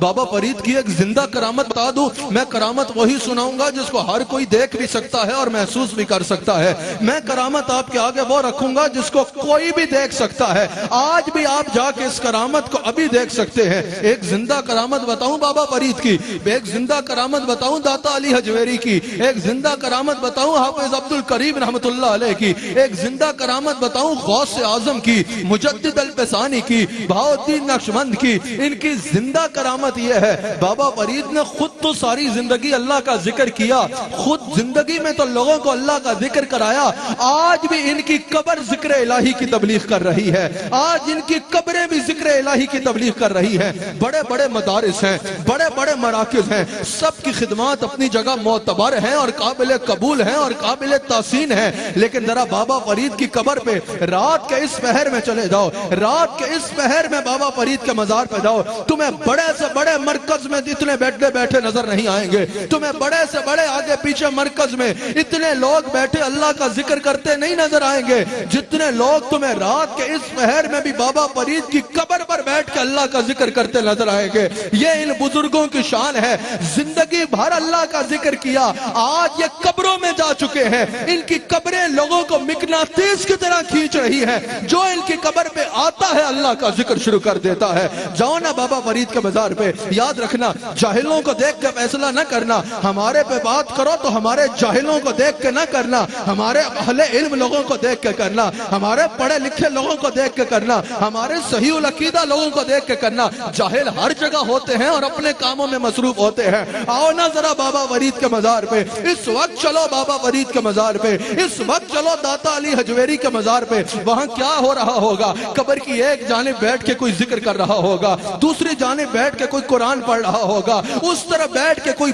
بابا فرید کی ایک زندہ کرامت بتا دوں. میں کرامت وہی سناؤں گا جس کو ہر کوئی دیکھ بھی سکتا ہے اور محسوس بھی کر سکتا ہے. میں کرامت آپ کے آگے وہ رکھوں گا جس کو کوئی بھی دیکھ سکتا ہے. آج بھی آپ جا کے اس کرامت کو ابھی دیکھ سکتے ہیں. ایک زندہ کرامت بتاؤں بابا فرید کی, ایک زندہ کرامت بتاؤں داتا علی حجویری کی, ایک زندہ کرامت بتاؤں حافظ عبد الکریم رحمت اللہ علیہ کی, ایک زندہ کرامت بتاؤں غوث اعظم کی, مجدد الفسانی کی, بہاؤالدین نقشبند کی. ان کی زندہ کرامت یہ ہے, بابا فرید نے خود تو ساری زندگی اللہ کا ذکر کیا, خود زندگی میں تو لوگوں کو اللہ کا ذکر کرایا. آج بھی ان کی قبر ذکر الہی کی تبلیغ کر رہی ہے. آج ان کی قبریں بھی ذکر الہی کی تبلیغ کر رہی ہیں. بڑے بڑے مدارس ہیں, بڑے بڑے مراکز ہیں, سب کی خدمات اپنی جگہ معتبر ہیں اور قابل قبول ہیں اور قابل تحسین ہیں. لیکن ذرا بابا فرید کی قبر پہ رات کے اس پہر میں چلے جاؤ, رات کے اس پہر میں بابا فرید کے مزار پہ جاؤ, تمہیں بڑے سے بڑے مرکز میں اتنے بیٹھے نظر نہیں آئیں گے. تمہیں بڑے سے بڑے آگے پیچھے مرکز میں اتنے لوگ بیٹھے اللہ کا ذکر کرتے نہیں نظر آئیں گے جتنے لوگ تمہیں رات کے اس پہر میں بھی بابا فرید کی قبر پر بیٹھ کے اللہ کا ذکر کرتے نظر آئیں گے. یہ ان بزرگوں کی شان ہے, زندگی بھر اللہ کا ذکر کیا, آج یہ قبروں میں جا چکے ہیں. ان کی قبریں لوگوں کو مقناطیس کی طرح کھینچ رہی ہیں. جو ان کی قبر پہ آتا ہے اللہ کا ذکر شروع کر دیتا ہے. جاؤ نا بابا فرید کے مزار پہ. یاد رکھنا, جاہلوں کو دیکھ کے فیصلہ نہ کرنا. ہمارے پہ بات کرو تو ہمارے جاہلوں کو دیکھ کے نہ کرنا, ہمارے اہل علم لوگوں کو دیکھ کے کرنا, ہمارے پڑھے لکھے لوگوں کو دیکھ کے کرنا, ہمارے صحیح العقیدہ لوگوں کو دیکھ کے کرنا. جاہل ہر جگہ ہوتے ہیں اور اپنے کاموں میں مصروف ہوتے ہیں. آؤ نا ذرا بابا فرید کے مزار پہ, اس وقت چلو بابا فرید کے مزار پہ, اس وقت چلو داتا علی حجویری کے مزار پہ. وہاں کیا ہو رہا ہوگا, قبر کی ایک جانب بیٹھ کے کوئی ذکر کر رہا ہوگا, دوسری جانب بیٹھ کے کوئی قرآن پڑھ رہا ہوگا, اس طرف بیٹھ کے کوئی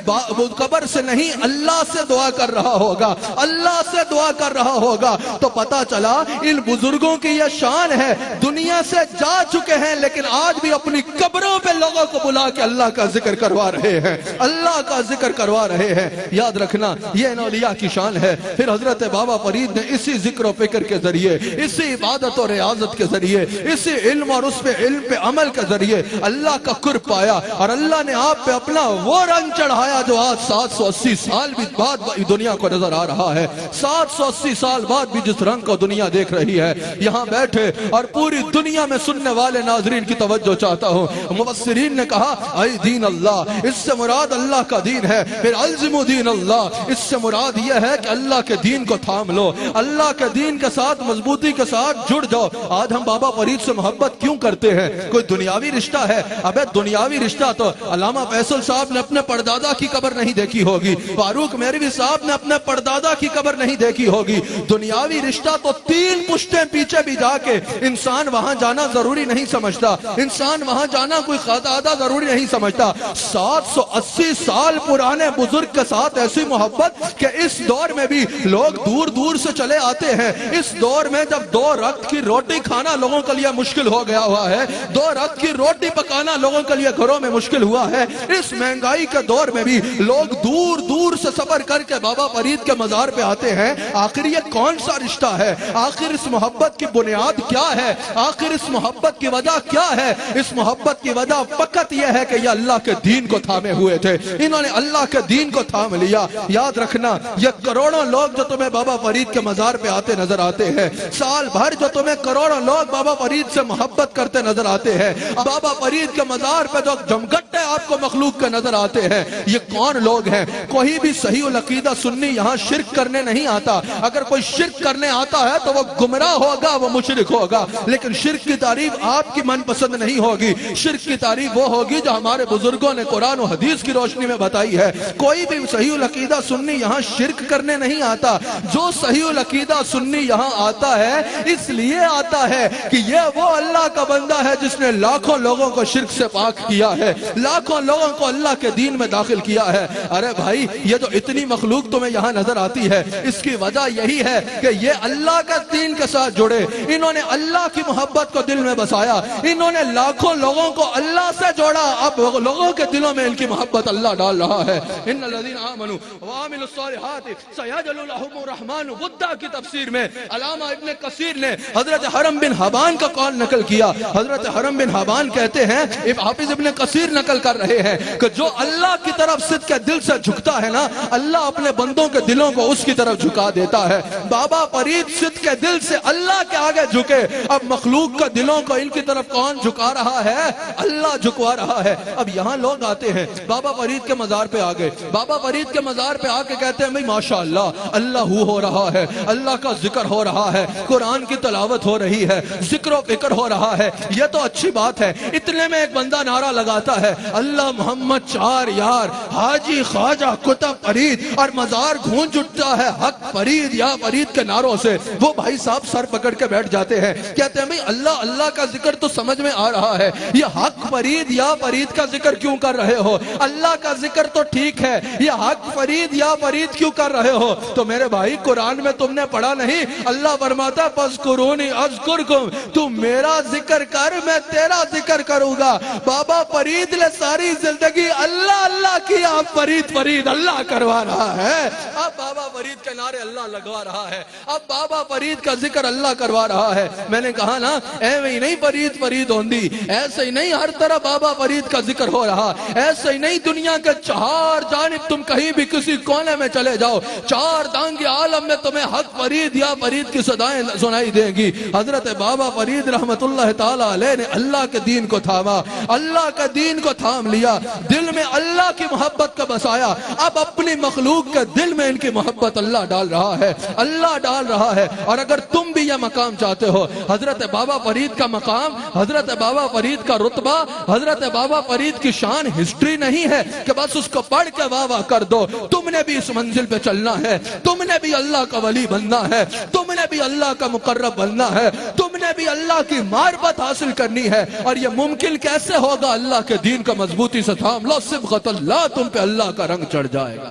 قبر سے نہیں اللہ سے دعا کر رہا ہوگا, اللہ سے دعا کر رہا ہوگا. تو پتا چلا ان بزرگوں کی یہ شان ہے, دنیا سے جا چکے ہیں لیکن آج بھی اپنی قبروں پہ لوگوں کو بلا کے اللہ کا ذکر کروا رہے ہیں, اللہ کا ذکر کروا رہے ہیں. یاد رکھنا یہ ان اولیاء کی شان ہے. پھر حضرت بابا فرید نے اسی ذکر و فکر کے ذریعے, اسی عبادت و ریاضت کے ذریعے, اسی علم اور اس پہ علم پہ عمل کے ذریعے اللہ کا قرب پایا, اور اللہ نے آپ پہ اپنا وہ رنگ چڑھایا جو آج 780 سال بھی بعد دنیا کو نظر آ رہا ہے. 780 سال بعد بھی جس رنگ کو دنیا دیکھ رہی ہے. یہاں بیٹھے اور پوری دنیا میں سننے والے ناظرین کی توجہ چاہتا ہوں. مفسرین نے کہا اے دین اللہ, اس سے مراد اللہ کا دین ہے. پھر الزموا دین اللہ, اس سے مراد یہ ہے کہ اللہ کے دین کو تھام لو, اللہ کے دین کے ساتھ مضبوطی کے ساتھ جڑ جاؤ. آج ہم بابا فرید سے محبت کیوں کرتے ہیں؟ کوئی دنیاوی رشتہ ہے؟ ابے دنیاوی رشتہ تو علامہ فیصل صاحب نے اپنے پردادا کی قبر نہیں دیکھی ہوگی, فاروق میروی صاحب نے اپنے پردادا کی قبر نہیں دیکھی ہوگی. دنیاوی رشتہ تو 3 پشتیں پیچھے بھی جا کے انسان وہاں جانا ضروری نہیں سمجھتا, انسان وہاں جانا کوئی خطا ضروری نہیں سمجھتا. 780 سال پرانے بزرگ کے ساتھ ایسی محبت کہ اس دور میں بھی لوگ دور دور سے چلے آتے ہیں. اس دور میں جب 2 وقت کی روٹی کھانا لوگوں کے لیے مشکل ہو گیا ہوا ہے, 2 وقت کی روٹی پکانا لوگوں کے لیے گھروں میں مشکل ہوا ہے, اس مہنگائی کے دور میں بھی لوگ دور دور سے سفر کر کے بابا فرید کے مزار پہ آتے ہیں. آخر یہ کون سا رشتہ ہے؟ آخر اس محبت کی بنیاد کیا ہے؟ آخر اس محبت کی وجہ کیا ہے؟ اس محبت کی وجہ فقط یہ ہے کہ یہ اللہ کے دین کو تھامے ہوئے تھے, انہوں نے اللہ کے دین کو تھام لیا. یاد رکھنا یہ کروڑوں لوگ جو تمہیں بابا فرید کے مزار پہ آتے نظر آتے ہیں, سال بھر جو تمہیں کروڑوں لوگ بابا فرید سے محبت کرتے نظر آتے ہیں, بابا فرید کے مزار پہ جو جمگٹے آپ کو مخلوق کے نظر آتے ہیں, یہ کون لوگ ہیں؟ کوئی بھی صحیح العقیدہ سنی یہاں شرک کرنے نہیں آتا. اگر کوئی شرک کرنے آتا ہے تو وہ گمراہ ہوگا, وہ مشرک ہوگا. لیکن شرک کی تعریف آپ کی من پسند نہیں ہوگی. شرک کی تعریف وہ ہوگی جو ہمارے بزرگوں نے قرآن و حدیث کی روشنی میں بتائی ہے. کوئی بھی صحیح العقیدہ سنی یہاں شرک کرنے نہیں آتا. جو صحیح العقیدہ سنی یہاں آتا ہے اس لیے آتا ہے کہ یہ وہ اللہ کا بندہ ہے جس نے لاکھوں لوگوں کو شرک سے پاک کیا ہے, لاکھوں لوگوں کو اللہ کے دین میں داخل کیا ہے. ارے بھائی یہ جو اتنی مخلوق تمہیں یہاں نظر آتی ہے, اس کی وجہ یہی ہے کہ یہ اللہ کا دین کے ساتھ جڑے, انہوں نے اللہ کی محبت کو دل میں بسایا, انہوں نے لاکھوں لوگوں کو اللہ سے جوڑا. اب لوگوں کے دلوں میں ان کی محبت اللہ ڈال رہا ہے. ان الذین آمنوا وعملوا الصالحات سیجعل لهم الرحمن ودا کی تفسیر میں علامہ ابن کثیر نے حضرت حرم بن حبان کا قول نقل کیا. حضرت حرم بن حبان کہتے ہیں, حافظ ابن کثیر نقل کر رہے ہیں کہ جو اللہ کی طرف صدق کے دل سے جھکتا ہے نا، اللہ اپنے بندوں کے دلوں کو اس کی طرف جھکا دیتا ہے۔ بابا فرید صدق کے دل سے اللہ کے آگے جھکے، اب مخلوق کا دلوں کو ان کی طرف کون جھکا رہا ہے؟ اللہ جھکوا رہا ہے۔ اب یہاں لوگ آتے ہیں، بابا فرید کے مزار پہ آ گئے، بابا فرید کے مزار پہ آ کے کہتے ہیں بھئی ماشاءاللہ اللہ ہو رہا ہے، اللہ کا ذکر ہو رہا ہے، قرآن کی تلاوت ہو رہی ہے، ذکر و فکر ہو رہا ہے، یہ تو اچھی بات ہے۔ اتنے میں ایک بندہ نعرہ لگاتا ہے، اللہ محمد چار یار، حاجی خواجہ کتب فرید، اور مزار گھونج اٹھتا ہے حق فرید یا فرید کے نعروں سے۔ وہ بھائی صاحب سر پکڑ کے بیٹھ جاتے ہیں، کہتے ہیں بھئی اللہ اللہ کا ذکر تو سمجھ میں آ رہا ہے، یہ حق فرید یا فرید کا ذکر کیوں کر رہے ہو؟ اللہ کا ذکر تو ٹھیک ہے، یہ حق فرید یا فرید کیوں کر رہے ہو؟ تو میرے بھائی قرآن میں تم نے پڑھا نہیں، اللہ فرماتا فَاذْكُرُونِي أَذْكُرْكُمْ، تو میرا ذکر کر میں تیرا ذکر کروں گا۔ بابا فرید نے ساری زندگی اللہ اللہ کی، اب فرید فرید اللہ کروا رہا ہے، اب بابا فرید کے نعرے اللہ لگوا رہا ہے، اب بابا فرید کا ذکر اللہ کروا رہا ہے۔ میں نے کہا نا ایویں ہی نہیں فرید فرید ہوندی، ایسے ہی نہیں ہر طرح بابا فرید کا ذکر ہو رہا، ایسے ہی نہیں دنیا کے چار جانب تم کہیں بھی کسی کونے میں چلے جاؤ، چار دانگی عالم میں تمہیں حق فرید یا فرید کی صدائیں سنائی دیں گی۔ حضرت بابا فرید رحمت اللہ تعالی علیہ نے اللہ کے دین کو تھاما، اللہ کے دین کو تھام لیا، دل میں اللہ کی محبت کا بسایا۔ اب اپنی مخلوق کے دل میں ان کی محبت اللہ ڈال رہا ہے، اللہ ڈال رہا ہے۔ اور اگر تم بھی یہ مقام چاہتے ہو، حضرت بابا فرید کا مقام، حضرت بابا فرید کا رتبہ، حضرت بابا فرید کی شان ہسٹری نہیں ہے کہ بس اس کو پڑھ کے واہ واہ کر دو۔ تم نے بھی اس منزل پہ چلنا ہے، تم نے بھی اللہ کا ولی بننا ہے، تم نے بھی اللہ کا مقرب بننا ہے، تم نے بھی اللہ کی معرفت حاصل کرنی ہے۔ اور یہ ممکن کیسے ہوگا؟ اللہ کے دین کا مضبوطی سے تھام لو، صبغۃ اللہ، تم پہ اللہ کا رنگ چڑھ جائے گا۔